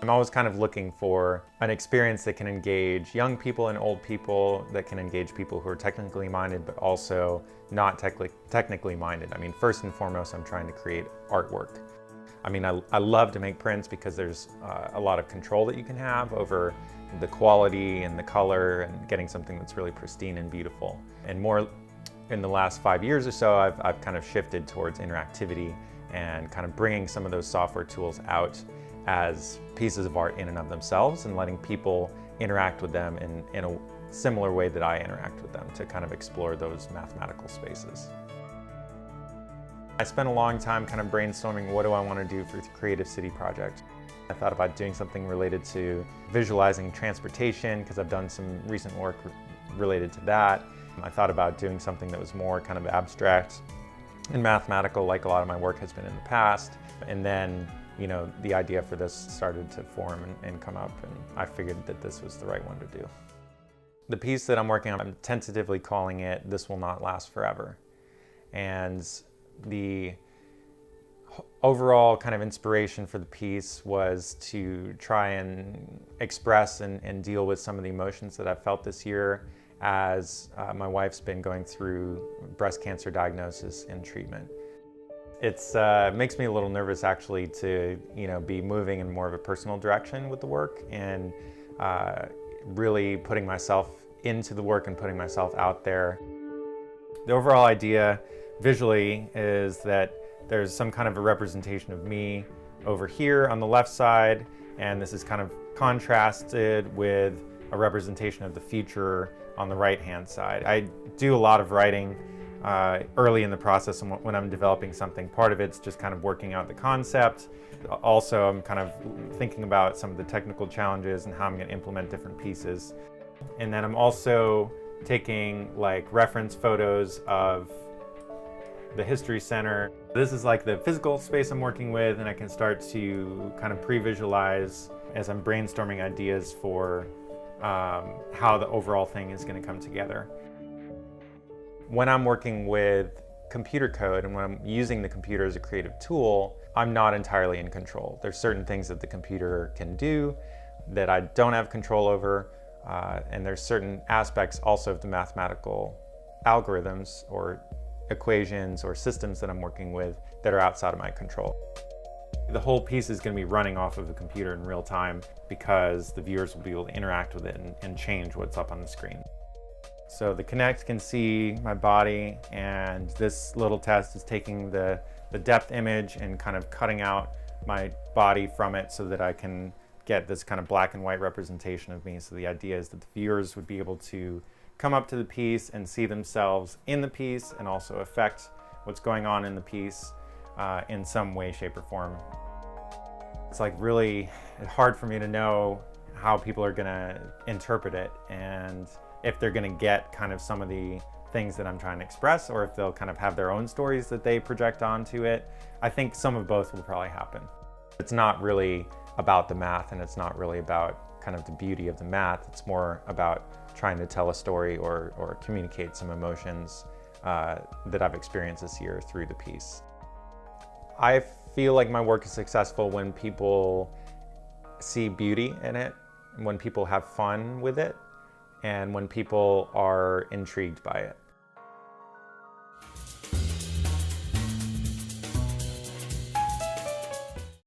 I'm always kind of looking for an experience that can engage young people and old people, that can engage people who are technically minded, but also not technically minded. I mean, first and foremost, I'm trying to create artwork. I mean, I love to make prints because there's a lot of control that you can have over the quality and the color and getting something that's really pristine and beautiful. And more in the last 5 years or so, I've kind of shifted towards interactivity and kind of bringing some of those software tools out as pieces of art in and of themselves and letting people interact with them in a similar way that I interact with them, to kind of explore those mathematical spaces. I spent a long time kind of brainstorming, what do I want to do for the Creative City project. I thought about doing something related to visualizing transportation, because I've done some recent work related to that. I thought about doing something that was more kind of abstract and mathematical, like a lot of my work has been in the past. And then, you know, the idea for this started to form and come up, and I figured that this was the right one to do. The piece that I'm working on, I'm tentatively calling it "This Will Not Last Forever." And the overall kind of inspiration for the piece was to try and express and deal with some of the emotions that I've felt this year as my wife's been going through breast cancer diagnosis and treatment. It's makes me a little nervous actually to, you know, be moving in more of a personal direction with the work, and really putting myself into the work and putting myself out there. The overall idea visually is that there's some kind of a representation of me over here on the left side, and this is kind of contrasted with a representation of the future on the right-hand side. I do a lot of writing early in the process when I'm developing something. Part of it's just kind of working out the concept. Also, I'm kind of thinking about some of the technical challenges and how I'm going to implement different pieces. And then I'm also taking like reference photos of the History Center. This is like the physical space I'm working with, and I can start to kind of pre-visualize as I'm brainstorming ideas for how the overall thing is going to come together. When I'm working with computer code and when I'm using the computer as a creative tool, I'm not entirely in control. There's certain things that the computer can do that I don't have control over, and there's certain aspects also of the mathematical algorithms or equations or systems that I'm working with that are outside of my control. The whole piece is going to be running off of a computer in real time, because the viewers will be able to interact with it and change what's up on the screen. So the Kinect can see my body, and this little test is taking the depth image and kind of cutting out my body from it so that I can get this kind of black and white representation of me. So the idea is that the viewers would be able to come up to the piece and see themselves in the piece, and also affect what's going on in the piece in some way, shape, or form. It's like really hard for me to know how people are gonna interpret it, and if they're gonna get kind of some of the things that I'm trying to express, or if they'll kind of have their own stories that they project onto it. I think some of both will probably happen. It's not really about the math, and it's not really about kind of the beauty of the math. It's more about trying to tell a story or communicate some emotions that I've experienced this year through the piece. I feel like my work is successful when people see beauty in it, when people have fun with it, and when people are intrigued by it.